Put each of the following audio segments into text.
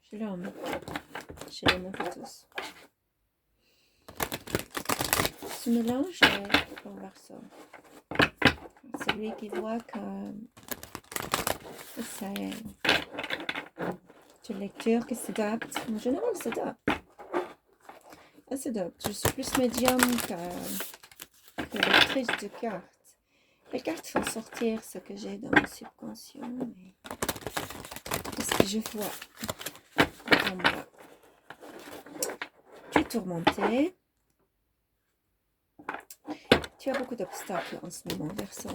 Shalom, shalom à vous tous. Ce mélange est bon garçon. Celui qui voit que c'est une lecture qui s'adapte. En général, s'adapte. Elle s'adapte. Je suis plus médium que lectrice de cartes. Les cartes font sortir ce que j'ai dans mon subconscient, mais ce que je vois en moi. Tu es tourmenté. Tu as beaucoup d'obstacles en ce moment, Verseau.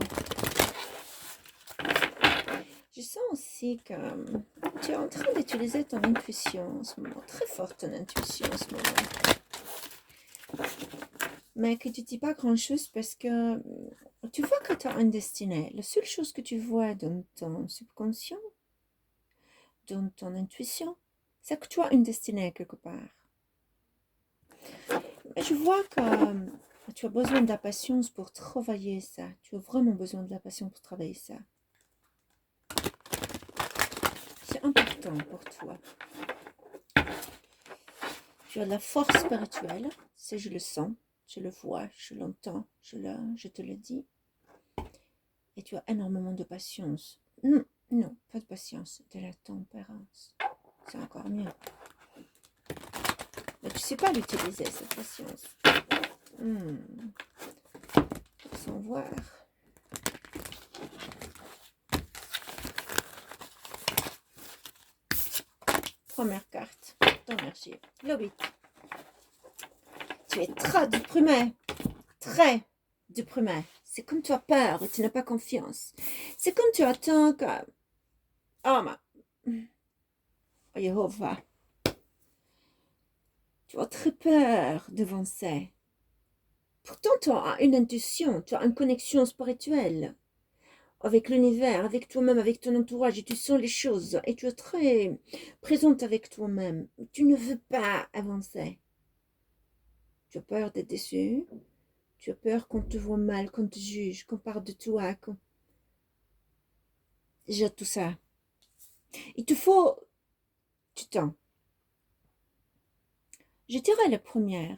Je sens aussi que tu es en train d'utiliser ton intuition en ce moment, très forte ton intuition en ce moment. Mais que tu ne dis pas grand-chose parce que tu vois que tu as une destinée. La seule chose que tu vois dans ton subconscient, dans ton intuition, c'est que tu as une destinée quelque part. Mais je vois que tu as besoin de la patience pour travailler ça. Tu as vraiment besoin de la patience pour travailler ça. C'est important pour toi. Tu as de la force spirituelle, si je le sens, je le vois, je l'entends, je te le dis. Et tu as énormément de patience. Non, non, pas de patience, de la tempérance. C'est encore mieux. Mais tu ne sais pas l'utiliser, cette patience. Sans voir. Première carte, ton énergie. Le 8. Tu es très déprimé. Très déprimé. C'est comme tu as peur et tu n'as pas confiance. C'est comme tu attends que... Oh, Jéhovah. Tu as très peur d'avancer. Pourtant, tu as une intuition, tu as une connexion spirituelle avec l'univers, avec toi-même, avec ton entourage, et tu sens les choses, et tu es très présente avec toi-même. Tu ne veux pas avancer. Tu as peur d'être déçu, tu as peur qu'on te voit mal, qu'on te juge, qu'on parle de toi, qu'on... Déjà tout ça. Il te faut du temps. Je dirais la première,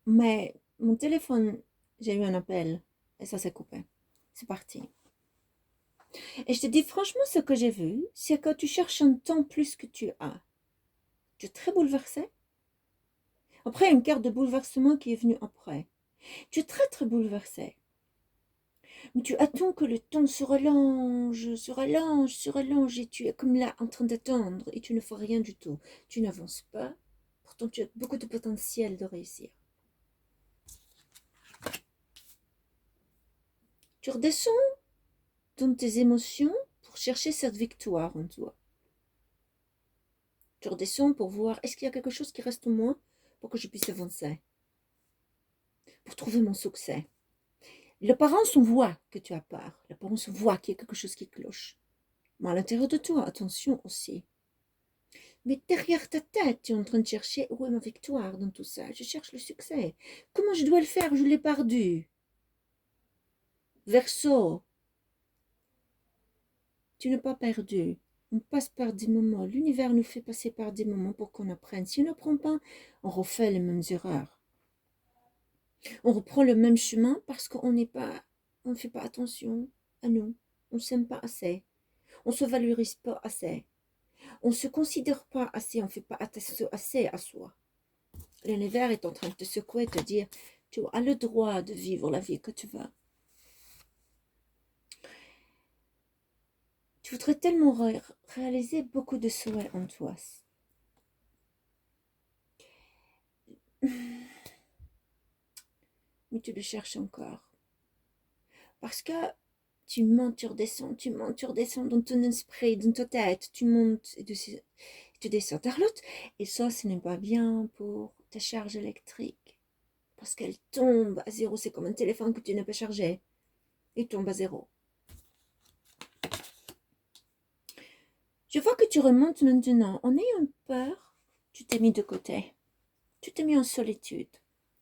mais mon téléphone, j'ai eu un appel, et ça s'est coupé. C'est parti. Et je te dis franchement, ce que j'ai vu, c'est que tu cherches un temps plus que tu as. Tu es très bouleversé. Après, une carte de bouleversement qui est venue après. Tu es très très bouleversé. Mais tu attends que le temps se rallonge, se rallonge, se rallonge, et tu es comme là en train d'attendre, et tu ne fais rien du tout. Tu n'avances pas. Pourtant, tu as beaucoup de potentiel de réussir. Tu redescends dans tes émotions pour chercher cette victoire en toi. Tu redescends pour voir, est-ce qu'il y a quelque chose qui reste en moi pour que je puisse avancer, pour trouver mon succès. L'apparence, on voit que tu as peur. L'apparence, on voit qu'il y a quelque chose qui cloche. Mais à l'intérieur de toi, attention aussi. Mais derrière ta tête, tu es en train de chercher où est ma victoire dans tout ça. Je cherche le succès. Comment je dois le faire? Je l'ai perdu. Verseau, tu n'es pas perdu. On passe par des moments. L'univers nous fait passer par des moments pour qu'on apprenne. Si on n'apprend pas, on refait les mêmes erreurs. On reprend le même chemin parce qu'on n'est pas, on ne fait pas attention à nous. On ne s'aime pas assez. On ne se valorise pas assez. On ne se considère pas assez. On ne fait pas attention assez à soi. L'univers est en train de te secouer, de te dire, tu as le droit de vivre la vie que tu veux. Tu voudrais tellement réaliser beaucoup de souhaits en toi. Mais tu le cherches encore. Parce que tu montes, tu redescends dans ton esprit, dans ta tête, tu montes et tu descends vers l'autre. Et ça, ce n'est pas bien pour ta charge électrique. Parce qu'elle tombe à zéro. C'est comme un téléphone que tu n'as pas chargé. Il tombe à zéro. Je vois que tu remontes maintenant. En ayant peur, tu t'es mis de côté. Tu t'es mis en solitude.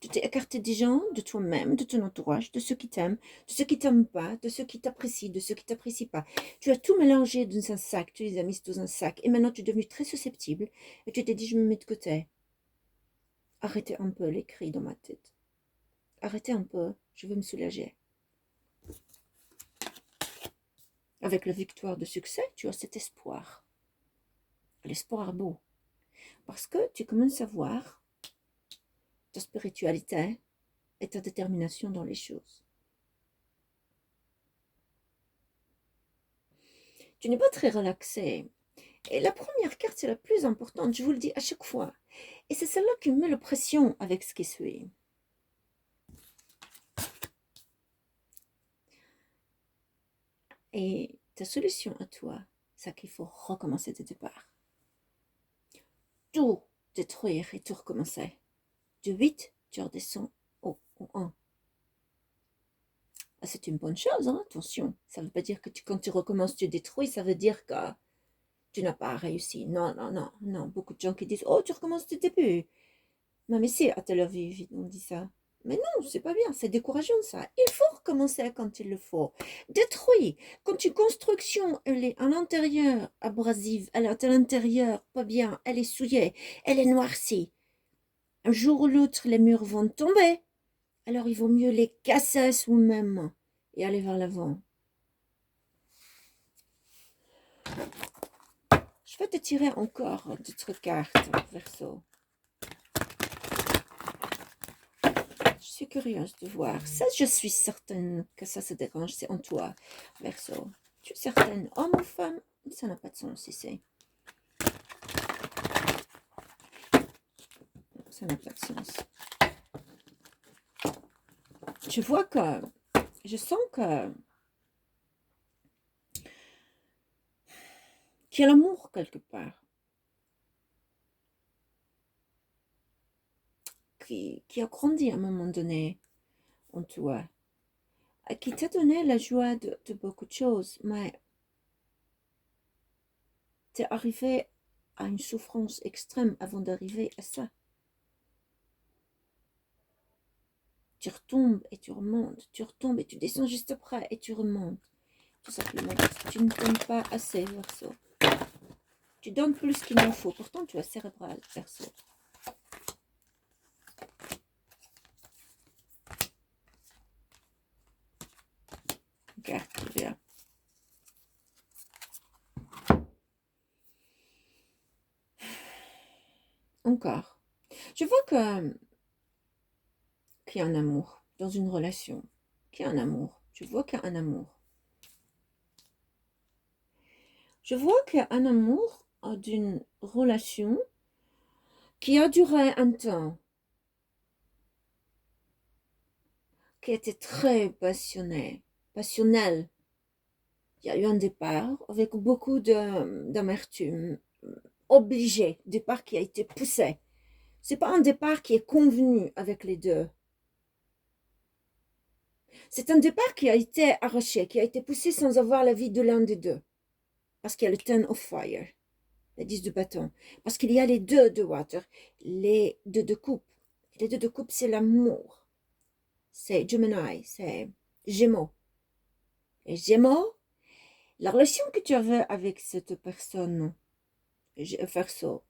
Tu t'es écarté des gens, de toi-même, de ton entourage, de ceux qui t'aiment, de ceux qui t'aiment pas, de ceux qui t'apprécient, de ceux qui t'apprécient pas. Tu as tout mélangé dans un sac, tu les as mis dans un sac. Et maintenant, tu es devenu très susceptible et tu t'es dit, je me mets de côté. Arrêtez un peu les cris dans ma tête. Arrêtez un peu, je veux me soulager. Avec la victoire de succès, tu as cet espoir. L'espoir beau. Parce que tu commences à voir ta spiritualité et ta détermination dans les choses. Tu n'es pas très relaxé. Et la première carte, c'est la plus importante, je vous le dis à chaque fois. Et c'est celle-là qui me met la pression avec ce qui suit. Et ta solution à toi, c'est qu'il faut recommencer de départ. Tout détruire et tout recommencer. De 8, tu redescends au 1. Ah, c'est une bonne chose, hein, attention. Ça ne veut pas dire que quand tu recommences, tu détruis, ça veut dire que tu n'as pas réussi. Non, non, non, non. Beaucoup de gens qui disent, oh, tu recommences du début. Non, mais c'est à Tel Aviv, on dit ça. Mais non, c'est pas bien, c'est décourageant ça. Il faut recommencer quand il le faut. Détruit. Quand une construction, elle est à l'intérieur abrasive, elle est à l'intérieur pas bien, elle est souillée, elle est noircie. Un jour ou l'autre, les murs vont tomber. Alors il vaut mieux les casser soi-même et aller vers l'avant. Je vais te tirer encore d'autres cartes, Verseau. Je suis curieuse de voir. Ça, je suis certaine que ça se dérange. C'est en toi, Verseau. Tu es certaine, homme ou femme, ça n'a pas de sens ici. Ça n'a pas de sens. Je vois que, je sens que qu'il y a l'amour quelque part. Qui a grandi à un moment donné en toi. Qui t'a donné la joie de beaucoup de choses, mais t'es arrivé à une souffrance extrême avant d'arriver à ça. Tu retombes et tu remontes, tu retombes et tu descends juste après et tu remontes. Tout simplement parce que tu ne donnes pas assez, Verseau. Tu donnes plus qu'il n'en faut, pourtant tu es cérébral, Verseau. Regarde, tu viens. Encore. Je vois qu'il y a un amour dans une relation. Qu'il y a un amour. Je vois qu'il y a un amour. Je vois qu'il y a un amour d'une relation qui a duré un temps, qui était très passionnel. Il y a eu un départ avec beaucoup d'amertume, obligé, départ qui a été poussé. C'est pas un départ qui est convenu avec les deux. C'est un départ qui a été arraché, qui a été poussé sans avoir l'avis de l'un des deux. Parce qu'il y a le Ten of Fire, les 10 de bâton. Parce qu'il y a les deux de Water, les deux de coupe. Les deux de coupe, c'est l'amour. C'est Gemini, c'est Gémeaux. Et Gémeaux, la relation que tu avais avec cette personne, Verseau,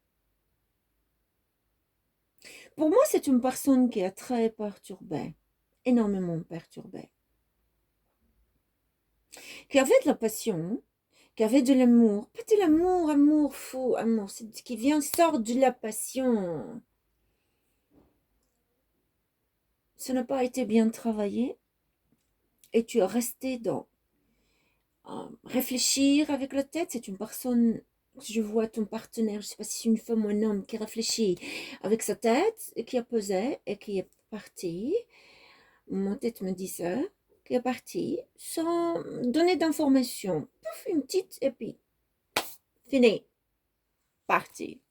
pour moi, c'est une personne qui est très perturbée, énormément perturbée, qui avait de la passion, qui avait de l'amour, pas de l'amour, amour fou, amour, c'est qui vient, sort de la passion. Ça n'a pas été bien travaillé et tu es resté dans réfléchir avec la tête. C'est une personne, je vois ton partenaire, je ne sais pas si c'est une femme ou un homme, qui réfléchit avec sa tête et qui a pesé et qui est parti. Mon tête me dit ça, qui est parti sans donner d'informations. Pouf, une petite et puis fini, parti.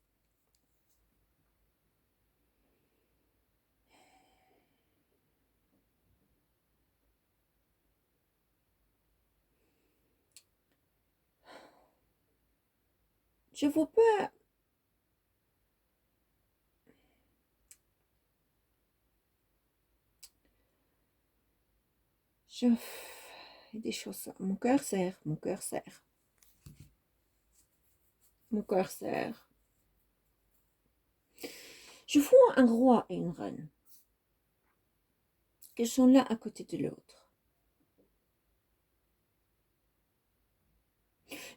Je ne vois pas. Je... Il y a des choses... Mon cœur serre, mon cœur serre. Mon cœur serre. Je vois un roi et une reine qui sont l'un à côté de l'autre.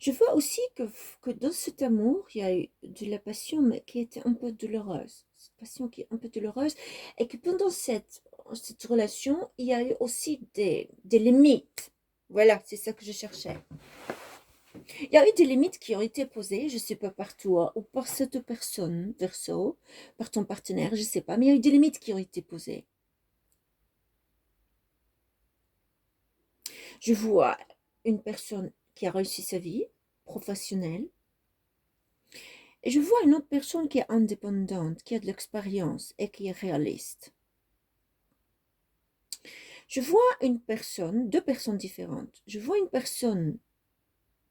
Je vois aussi que dans cet amour, il y a eu de la passion, mais qui était un peu douloureuse. Cette passion qui est un peu douloureuse. Et que pendant cette relation, il y a eu aussi des limites. Voilà, c'est ça que je cherchais. Il y a eu des limites qui ont été posées, je ne sais pas par toi ou par cette personne, verso, par ton partenaire, je ne sais pas, mais il y a eu des limites qui ont été posées. Je vois une personne qui a réussi sa vie professionnelle, et je vois une autre personne qui est indépendante, qui a de l'expérience et qui est réaliste. Je vois deux personnes différentes. Je vois une personne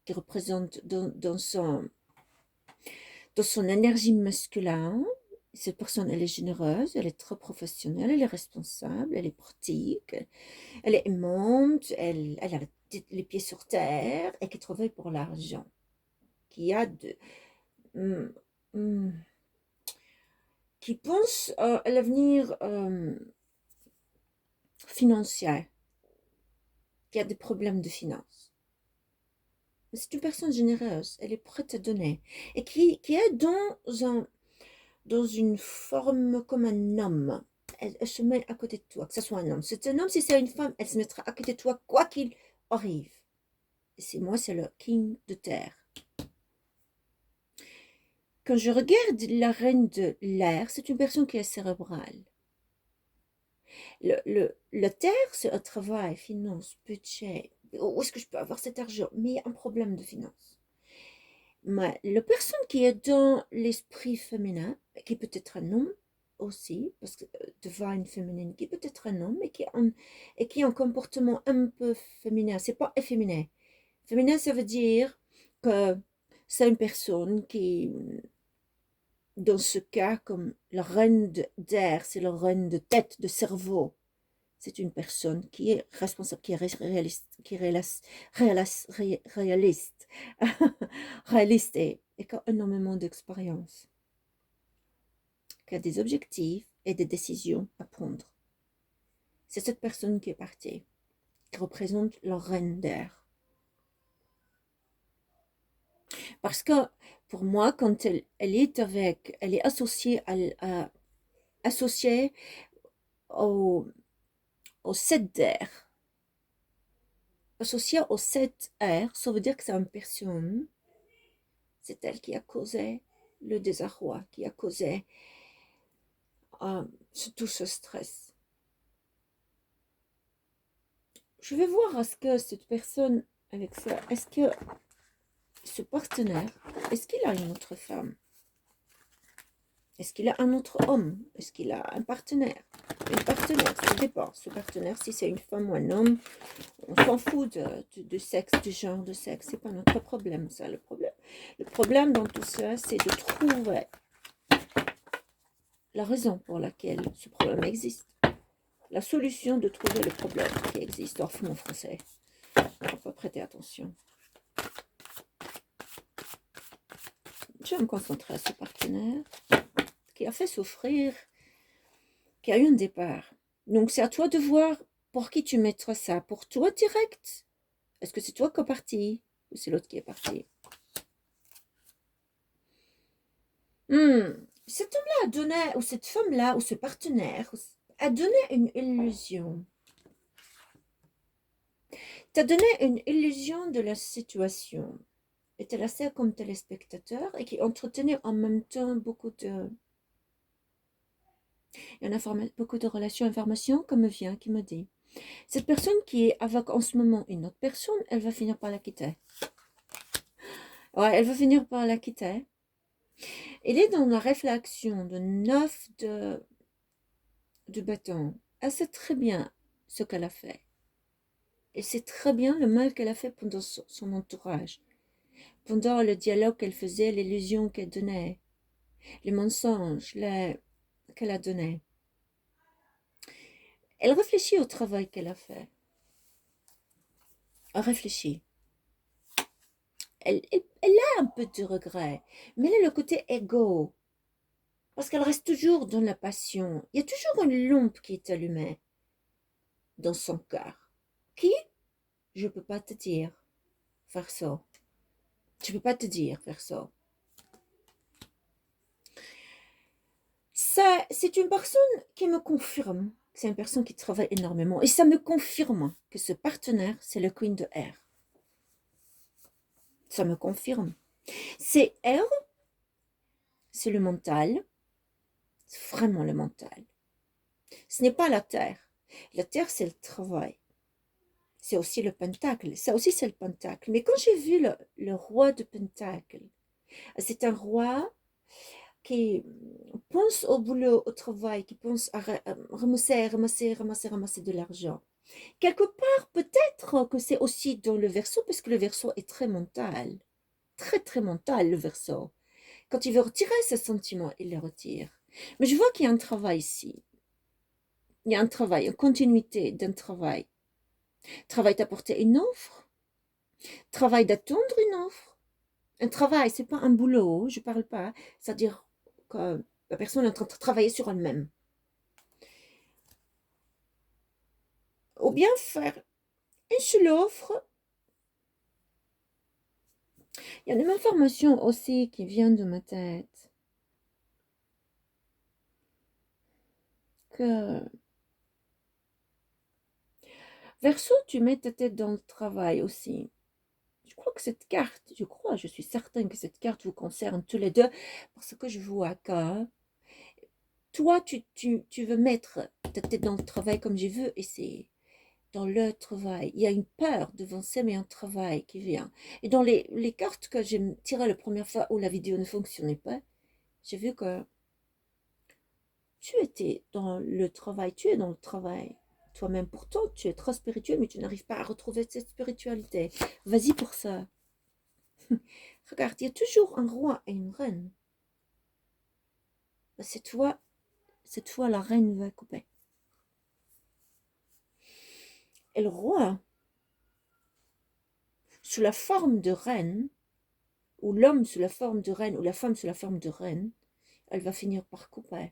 qui représente dans son énergie masculine. Cette personne, elle est généreuse, elle est très professionnelle, elle est responsable, elle est pratique, elle est aimante, elle a les pieds sur terre et qui travaille pour l'argent, qui a hum, hum, qui pense à l'avenir financier, qui a des problèmes de finances. C'est une personne généreuse, elle est prête à donner et qui est dans une forme comme un homme. Elle se met à côté de toi, que ce soit un homme. C'est un homme, si c'est une femme, elle se mettra à côté de toi, quoi qu'il arrive. Et c'est le king de terre. Quand je regarde la reine de l'air, c'est une personne qui est cérébrale. Le terre, c'est un travail, finance, budget. Où est-ce que je peux avoir cet argent? Mais il y a un problème de finance. Mais la personne qui est dans l'esprit féminin, qui peut être un homme aussi, parce que divine féminine, qui peut être un homme et qui a un comportement un peu féminin, c'est pas efféminé. Féminin, ça veut dire que c'est une personne qui, dans ce cas, comme la reine d'air, c'est la reine de tête, de cerveau. C'est une personne qui est responsable, qui est réaliste, réaliste et qui a énormément d'expérience, qui a des objectifs et des décisions à prendre. C'est cette personne qui est partie, qui représente la reine d'air. Parce que pour moi, quand elle est associée au 7 d'air. Associée au 7 air, ça veut dire que c'est une personne, c'est elle qui a causé le désarroi, qui a causé tout ce stress. Je vais voir est-ce que cette personne, avec ça, est-ce que ce partenaire, est-ce qu'il a une autre femme? Est-ce qu'il a un autre homme? Est-ce qu'il a un partenaire? Une partenaire, ça dépend. Ce partenaire, si c'est une femme ou un homme, on s'en fout de sexe, du genre de sexe. C'est pas notre problème, ça, le problème. Le problème dans tout ça, c'est de trouver la raison pour laquelle ce problème existe. La solution de trouver le problème qui existe. Or, mon français, on va pas prêter attention. Je vais me concentrer sur ce partenaire qui a fait souffrir, qui a eu un départ. Donc, c'est à toi de voir pour qui tu mettras ça. Pour toi direct? Est-ce que c'est toi qui es parti ou c'est l'autre qui est parti? Cet homme-là a donné, ou cette femme-là, ou ce partenaire, a donné une illusion. T'as donné une illusion de la situation. Et t'es resté comme téléspectateur et qui entretenait en même temps beaucoup de relations, informations, comme vient, qui me dit. Cette personne qui est avec en ce moment une autre personne, elle va finir par la quitter. Ouais, elle va finir par la quitter. Elle est dans la réflexion de 9 de bâton. Elle sait très bien ce qu'elle a fait. Elle sait très bien le mal qu'elle a fait pendant son entourage. Pendant le dialogue qu'elle faisait, l'illusion qu'elle donnait, les mensonges qu'elle a donnés. Elle réfléchit au travail qu'elle a fait. réfléchis. Elle a un peu de regret, mais elle a le côté égo, parce qu'elle reste toujours dans la passion. Il y a toujours une lampe qui est allumée dans son cœur. Qui? Je peux pas te dire, faire ça. Je peux pas te dire, faire ça. Ça, c'est une personne qui me confirme. C'est une personne qui travaille énormément. Et ça me confirme que ce partenaire, c'est le Queen de R. Ça me confirme. C'est R, c'est le mental. C'est vraiment le mental. Ce n'est pas la terre. La terre, c'est le travail. C'est aussi le pentacle. Ça aussi, c'est le pentacle. Mais quand j'ai vu le roi de pentacle, c'est un roi qui pense au boulot, au travail, qui pense à ramasser de l'argent. Quelque part, peut-être que c'est aussi dans le verso, parce que le verso est très mental. Très, très mental, le verso. Quand il veut retirer ses sentiments, il les retire. Mais je vois qu'il y a un travail ici. Il y a un travail, une continuité d'un travail. Travail d'apporter une offre. Travail d'attendre une offre. Un travail, c'est pas un boulot, je parle pas. C'est-à-dire que la personne est en train de travailler sur elle-même. Ou bien faire une seule offre. Il y a une information aussi qui vient de ma tête. Que Verseau, tu mets ta tête dans le travail aussi. Je crois que cette carte, je suis certaine que cette carte vous concerne tous les deux, parce que je vois que toi, tu veux mettre ta tête dans le travail comme je veux, et c'est dans le travail. Il y a une peur devant ça, mais un travail qui vient. Et dans les cartes que j'ai tirées la première fois où la vidéo ne fonctionnait pas, j'ai vu que tu étais dans le travail, tu es dans le travail. Toi-même, pourtant, tu es trop spirituel, mais tu n'arrives pas à retrouver cette spiritualité. Vas-y pour ça. Regarde, il y a toujours un roi et une reine. Cette fois, la reine va couper. Et le roi, sous la forme de reine, ou l'homme sous la forme de reine, ou la femme sous la forme de reine, elle va finir par couper.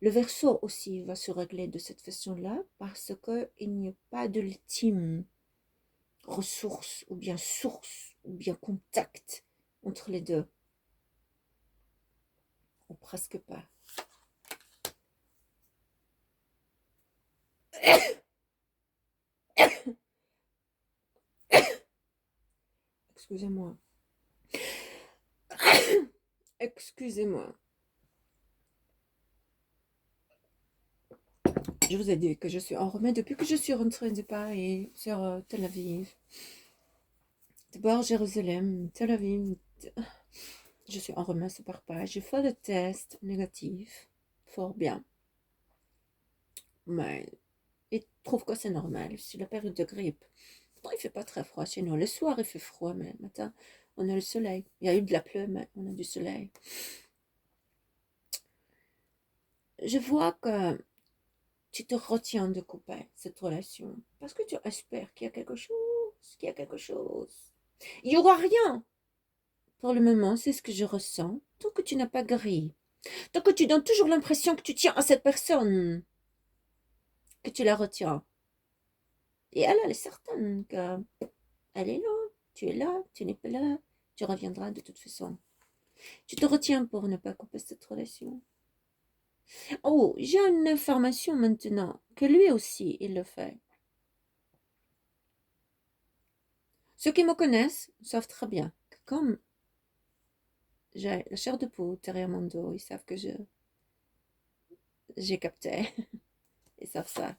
Le verso aussi va se régler de cette façon-là, parce qu'il n'y a pas de l'ultime ressource, ou bien source, ou bien contact entre les deux. Ou presque pas. Excusez-moi. Excusez-moi. Je vous ai dit que je suis enrhumée depuis que je suis rentrée de Paris sur Tel Aviv. D'abord Jérusalem, Tel Aviv. Je suis enrhumée, ça part pas. J'ai fait le test négatif. Fort bien. Mais ils trouvent que c'est normal. C'est la période de grippe. Pourtant, il fait pas très froid chez nous. Le soir, il fait froid, mais le matin, on a le soleil. Il y a eu de la pluie, mais on a du soleil. Je vois que tu te retiens de couper cette relation parce que tu espères qu'il y a quelque chose, qu'il y a quelque chose. Il n'y aura rien. Pour le moment, c'est ce que je ressens. Tant que tu n'as pas guéri, tant que tu donnes toujours l'impression que tu tiens à cette personne, que tu la retiens. Et elle est certaine qu'elle est là, tu n'es pas là, tu reviendras de toute façon. Tu te retiens pour ne pas couper cette relation. Oh, j'ai une information maintenant, que lui aussi, il le fait. Ceux qui me connaissent savent très bien que comme j'ai la chair de poule derrière mon dos, ils savent que j'ai capté. Ils savent ça.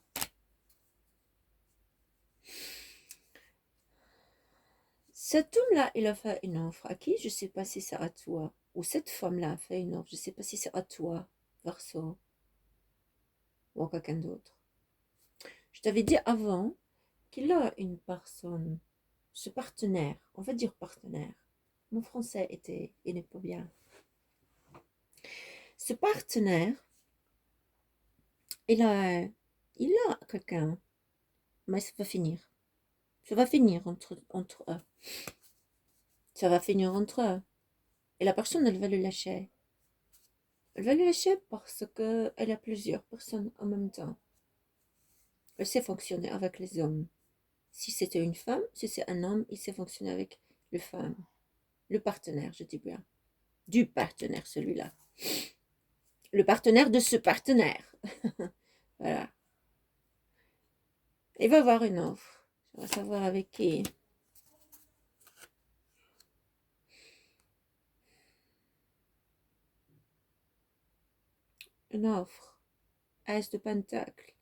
Cet homme-là, il a fait une offre à qui? Je ne sais pas si c'est à toi. Ou cette femme-là a fait une offre. Je ne sais pas si c'est à toi, Verseau, ou à quelqu'un d'autre. Je t'avais dit avant qu'il a une personne, ce partenaire, on va dire partenaire. Mon français il n'est pas bien. Ce partenaire, il a quelqu'un, mais ça va finir. Ça va finir entre eux. Ça va finir entre eux. Et la personne, elle va le lâcher. Elle va le lâcher parce qu'elle a plusieurs personnes en même temps. Elle sait fonctionner avec les hommes. Si c'était une femme, si c'est un homme, il sait fonctionner avec les femmes. Le partenaire, je dis bien. Du partenaire, celui-là. Le partenaire de ce partenaire. Voilà. Il va avoir une offre. On va savoir avec qui. Une offre. As de pentacle.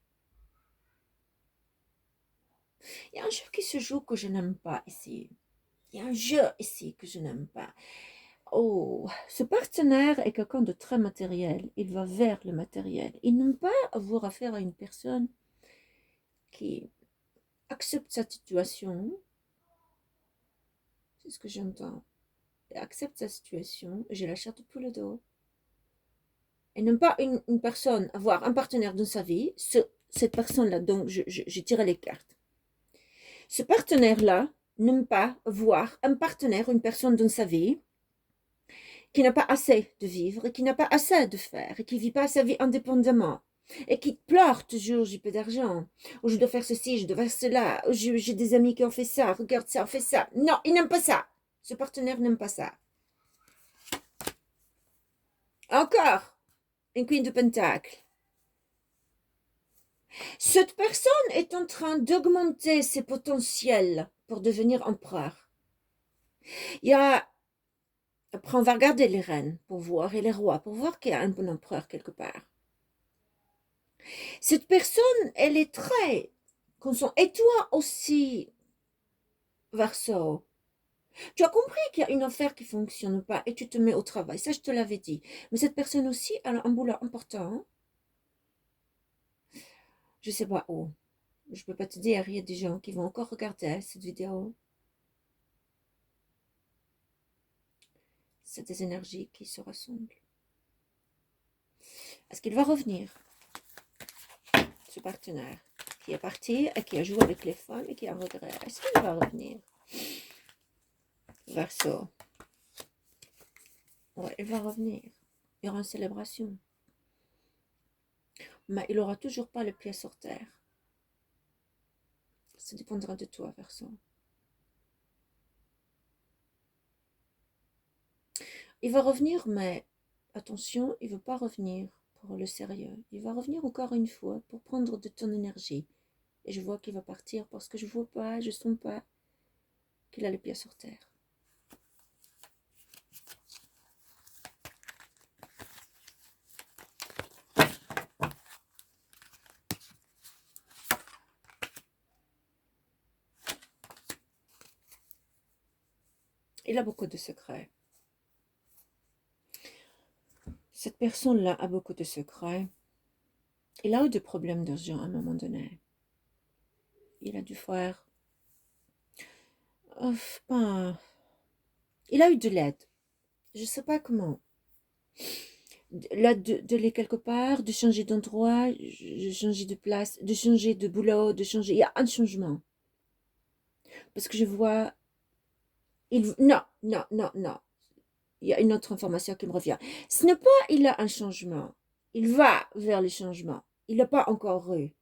Il y a un jeu qui se joue que je n'aime pas ici. Il y a un jeu ici que je n'aime pas. Oh, ce partenaire est quelqu'un de très matériel. Il va vers le matériel. Il n'aime pas avoir affaire à une personne qui accepte sa situation. C'est ce que j'entends. Il accepte sa situation. J'ai la chair de poule au dos. Il n'aime pas une personne, avoir un partenaire dans sa vie. Cette personne-là, donc je tire les cartes. Ce partenaire-là n'aime pas voir un partenaire, une personne dans sa vie qui n'a pas assez de vivre, et qui n'a pas assez de faire, et qui ne vit pas sa vie indépendamment, et qui pleure toujours, j'ai peu d'argent, ou je dois faire ceci, je dois faire cela, ou j'ai des amis qui ont fait ça, regarde ça, fait ça. Non, il n'aime pas ça. Ce partenaire n'aime pas ça. Encore, une queen de pentacle. Cette personne est en train d'augmenter ses potentiels pour devenir empereur. Il y a... Après, on va regarder les reines pour voir, et les rois, pour voir qu'il y a un bon empereur quelque part. Cette personne, elle est très consciente. Et toi aussi, Verseau, tu as compris qu'il y a une affaire qui ne fonctionne pas et tu te mets au travail. Ça, je te l'avais dit. Mais cette personne aussi, elle a un boulot important. Je ne sais pas où. Je ne peux pas te dire, il y a des gens qui vont encore regarder cette vidéo. C'est des énergies qui se rassemblent. Est-ce qu'il va revenir, ce partenaire qui est parti et qui a joué avec les femmes et qui a un regret? Est-ce qu'il va revenir? Verseau. Ouais, il va revenir. Il y aura une célébration. Mais il n'aura toujours pas le pied sur terre. Ça dépendra de toi, Verseau. Il va revenir, mais attention, il ne veut pas revenir pour le sérieux. Il va revenir encore une fois pour prendre de ton énergie. Et je vois qu'il va partir parce que je ne vois pas, je ne sens pas qu'il a le pied sur terre. Il a beaucoup de secrets. Cette personne-là a beaucoup de secrets. Il a eu des problèmes d'argent à un moment donné. Il a dû faire... il a eu de l'aide. Je ne sais pas comment. Là, d'aller quelque part, de changer d'endroit, de changer de place, de changer de boulot, de changer... Il y a un changement. Parce que je vois... Non, non, non, non. Il y a une autre information qui me revient. Ce n'est pas il a un changement. Il va vers le changement. Il n'a pas encore eu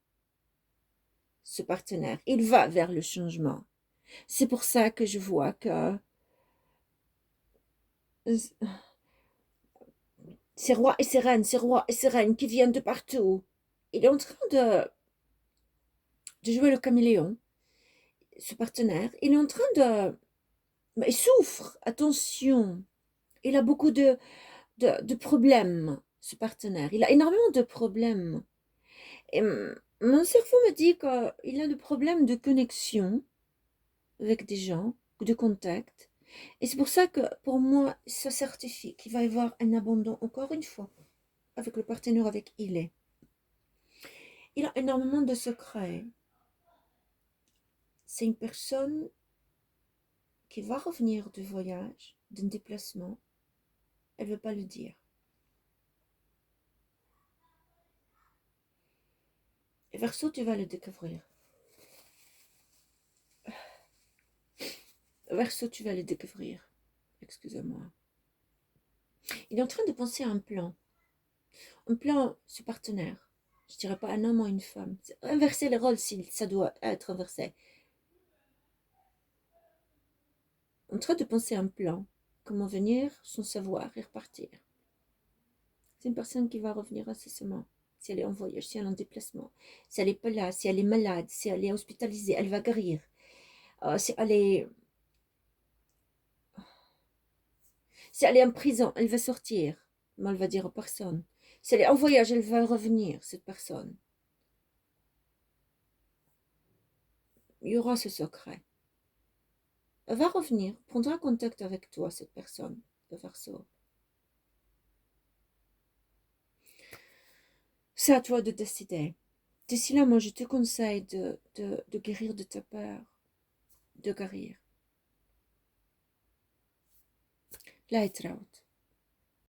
ce partenaire. Il va vers le changement. C'est pour ça que je vois que ces rois et ces reines, ces rois et ces reines qui viennent de partout, il est en train de jouer le caméléon, ce partenaire. Il est en train de... Mais il souffre, attention. Il a beaucoup de problèmes, ce partenaire. Il a énormément de problèmes. Et mon cerveau me dit qu'il a des problèmes de connexion avec des gens, de contact. Et c'est pour ça que, pour moi, ça certifie qu'il va y avoir un abandon, encore une fois, avec le partenaire avec qui il est. Il a énormément de secrets. C'est une personne qui va revenir du voyage, d'un déplacement. Elle ne veut pas le dire. Et Verseau, tu vas le découvrir. Verseau, tu vas le découvrir. Excusez-moi. Il est en train de penser à un plan. Un plan, ce partenaire. Je dirais pas un homme ou une femme. Inverser les rôles si ça doit être inversé. En train de penser à un plan. Comment venir sans savoir et repartir. C'est une personne qui va revenir incessamment. Si elle est en voyage, si elle est en déplacement, si elle n'est pas là, si elle est malade, si elle est hospitalisée, elle va guérir. Si elle est en prison, elle va sortir. Mais elle va dire à personne. Si elle est en voyage, elle va revenir, cette personne. Il y aura ce secret. Elle va revenir, prendra contact avec toi, cette personne, le Verseau. C'est à toi de décider. D'ici là, moi, je te conseille de guérir de ta peur. De guérir. Light out.